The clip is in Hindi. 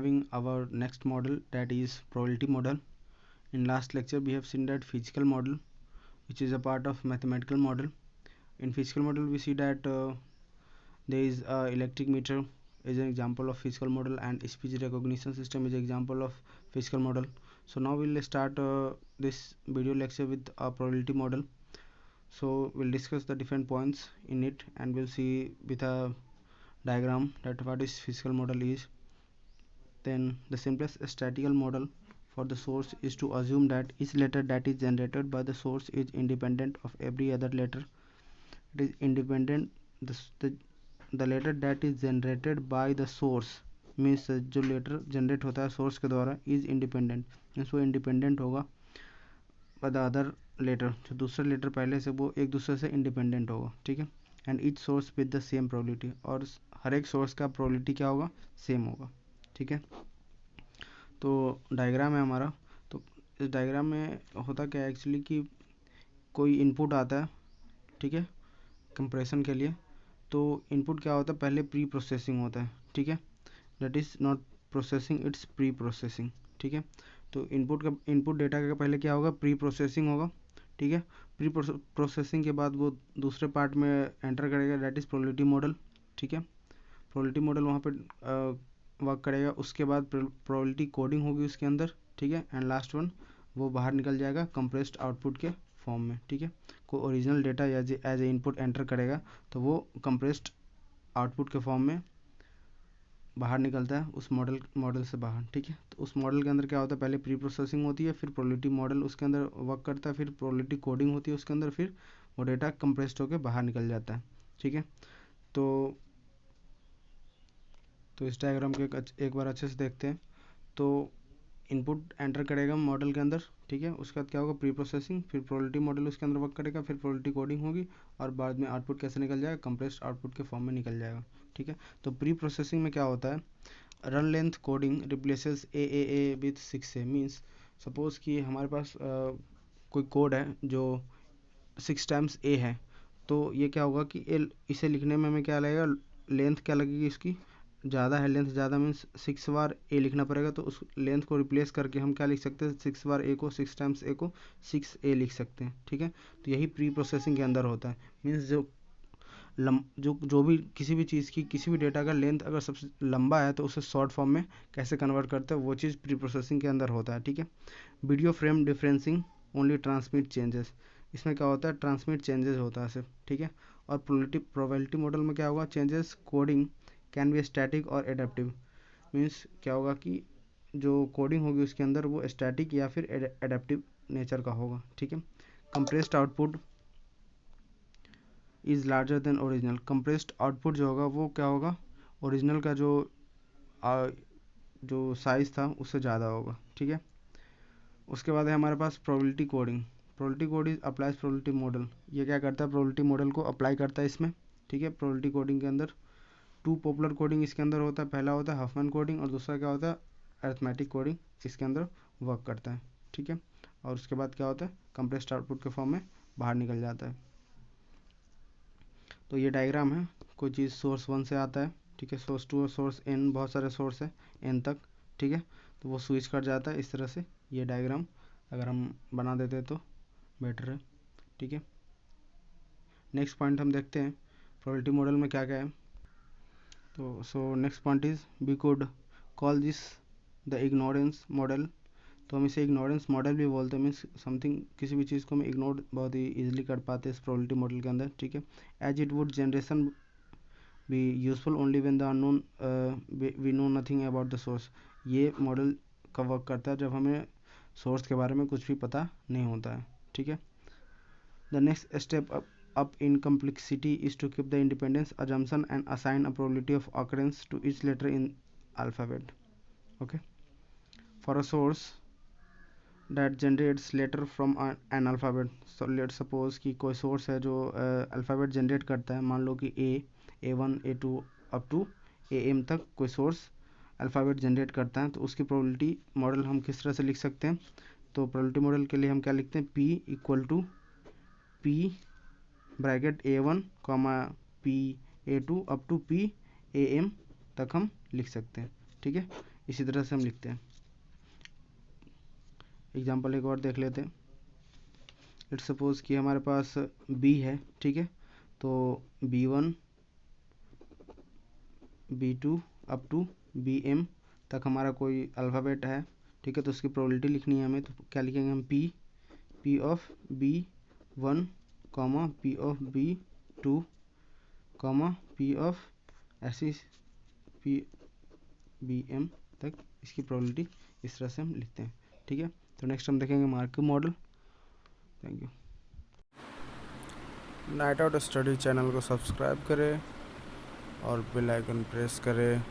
having our next model, that is probability model. In last lecture we have seen that physical model, which is a part of mathematical model. In physical model we see that there is a electric meter is an example of physical model, and speech recognition system is an example of physical model. So now we'll start this video lecture with a probability model. So we'll discuss the different points in it, and we'll see with a diagram that what is physical model is. Then the simplest statistical model for the source is to assume that each letter that is generated by the source is independent of every other letter. It is independent. The letter that is generated by the source means जो लेटर जनरेट होता है सोर्स के द्वारा इज इंडिपेंडेंट, मीन्स वो इंडिपेंडेंट होगा बाय द अदर लेटर, जो दूसरा लेटर पहले से वो एक दूसरे से इंडिपेंडेंट होगा, ठीक है. And each source with the same probability, और हर एक सोर्स का प्रोबेबिलिटी क्या होगा, सेम होगा, ठीक है. तो डायग्राम है हमारा. तो इस डायग्राम में होता क्या है एक्चुअली कि कोई इनपुट आता है, ठीक है, कंप्रेशन के लिए. तो इनपुट क्या होता है, पहले प्री प्रोसेसिंग होता है, ठीक है. That is not processing, it's pre processing, ठीक है. तो इनपुट डेटा का पहले क्या होगा, प्री प्रोसेसिंग होगा, ठीक है. प्री प्रोसेसिंग के बाद वो दूसरे पार्ट में एंटर करेगा, दैट इज़ प्रोबेबिलिटी मॉडल, ठीक है. प्रोबेबिलिटी मॉडल वहाँ पे वर्क करेगा. उसके बाद प्रोबेबिलिटी कोडिंग होगी उसके अंदर, ठीक है. एंड लास्ट वन वो बाहर निकल जाएगा कंप्रेस्ड आउटपुट के फॉर्म में, ठीक है. कोई original data as a input enter करेगा तो वो कंप्रेस्ड आउटपुट के फॉर्म में बाहर निकलता है उस मॉडल से बाहर, ठीक है. तो उस मॉडल के अंदर क्या होता है, पहले प्री प्रोसेसिंग होती है, फिर प्रोबेबिलिटी मॉडल उसके अंदर वर्क करता है, फिर प्रोबेबिलिटी कोडिंग होती है उसके अंदर, फिर वो डेटा कंप्रेस्ड होकर बाहर निकल जाता है, ठीक है. तो इस डायग्राम के एक बार अच्छे से देखते हैं. तो इनपुट एंटर करेगा मॉडल के अंदर, ठीक है. उसके बाद क्या होगा, प्री प्रोसेसिंग, फिर प्रोबेबिलिटी मॉडल उसके अंदर वर्क करेगा, फिर प्रोबेबिलिटी कोडिंग होगी, और बाद में आउटपुट कैसे निकल जाएगा, कंप्रेस्ड आउटपुट के फॉर्म में निकल जाएगा, ठीक है. तो प्री प्रोसेसिंग में क्या होता है, run length coding replaces A with 6A. Means suppose कि हमारे पास कोई कोड है जो 6 टाइम्स ए है. तो ये क्या होगा कि इसे लिखने में हमें क्या लगेगा, लेंथ क्या लगेगी, इसकी ज़्यादा है, लेंथ ज़्यादा मीन्स 6 बार ए लिखना पड़ेगा. तो उस लेंथ को रिप्लेस करके हम क्या लिख सकते हैं, 6 बार ए को, 6 टाइम्स ए को 6A लिख सकते हैं, ठीक है. तो यही प्री प्रोसेसिंग के अंदर होता है. मीन्स जो भी किसी भी चीज़ की, किसी भी डेटा का लेंथ अगर सबसे लंबा है तो उसे शॉर्ट फॉर्म में कैसे कन्वर्ट करते हैं, वो चीज़ प्री प्रोसेसिंग के अंदर होता है, ठीक है. Video frame differencing only transmit changes. इसमें क्या होता है, ट्रांसमिट चेंजेस होता है सिर्फ, ठीक है. और प्रोबेबिलिटी मॉडल में क्या होगा, changes coding can be static और एडेप्टिव. मीन्स क्या होगा कि जो कोडिंग होगी उसके अंदर वो स्टैटिक या फिर एडेप्टिव नेचर का होगा, ठीक है. Compressed output is larger than original. Compressed output जो होगा वो क्या होगा, ओरिजिनल का जो साइज़ था उससे ज़्यादा होगा, ठीक है. उसके बाद है हमारे पास probability coding. Probability code is applies probability model. ये क्या करता है, प्रोबेबिलिटी मॉडल को अप्लाई करता है इसमें, ठीक है. प्रोबेबिलिटी कोडिंग के अंदर 2 पॉपुलर कोडिंग इसके अंदर होता है. पहला होता है हफमैन कोडिंग और दूसरा क्या होता है, अरिथमेटिक कोडिंग इसके अंदर वर्क करता है, ठीक है. और उसके बाद क्या होता है, कंप्रेस्ड आउटपुट के फॉर्म में बाहर निकल जाता है. तो ये डायग्राम है, कोई चीज़ सोर्स 1 से आता है, ठीक है, सोर्स 2 और सोर्स n, बहुत सारे सोर्स है n तक, ठीक है. तो वो स्विच कर जाता है इस तरह से. ये डायग्राम अगर हम बना देते तो बेटर है, ठीक है. नेक्स्ट पॉइंट हम देखते हैं प्रोबेबिलिटी मॉडल में क्या क्या है. तो so next point is we could call this the ignorance model. तो हम इसे इग्नोरेंस मॉडल भी बोलते हैं. मीन्स समथिंग, किसी भी चीज़ को हम इग्नोर बहुत ही ईजिली कर पाते हैं इस प्रोबेबिलिटी मॉडल के अंदर, ठीक है. As it would generation be useful only when the unknown we know nothing about the source. ये मॉडल कब वर्क करता है, जब हमें सोर्स के बारे में कुछ भी पता नहीं होता है, ठीक है. The next step up in complexity is to keep the independence assumption and assign a probability of occurrence to each letter in alphabet. Okay, for a source that generates letter from an alphabet. So let's suppose कि कोई source है जो अल्फ़ाबेट जनरेट करता है. मान लो कि A1 A2 up to AM तक कोई सोर्स अल्फ़ाबेट जनरेट करता है. तो उसकी प्रोबेबिलिटी मॉडल हम किस तरह से लिख सकते हैं. तो प्रोबेबिलिटी मॉडल के लिए हम क्या लिखते हैं, P equal to P bracket A1 comma P A2 up to P AM तक हम लिख सकते हैं, ठीक है. इसी तरह से हम लिखते हैं। एग्जाम्पल एक और देख लेते हैं। लेट्स सपोज कि हमारे पास b है, ठीक है, तो b1 b2 up to bm तक हमारा कोई अल्फ़ाबेट है, ठीक है, तो उसकी प्रोबेबिलिटी लिखनी है हमें। तो क्या लिखेंगे हम, p of b1 comma p of b2 comma p of ऐसी p bm तक, इसकी प्रोबेबिलिटी इस तरह से हम लिखते हैं, ठीक है। तो नेक्स्ट हम देखेंगे Markov model. Thank you. Night out study channel को सब्सक्राइब करें और बेल आइकन प्रेस करें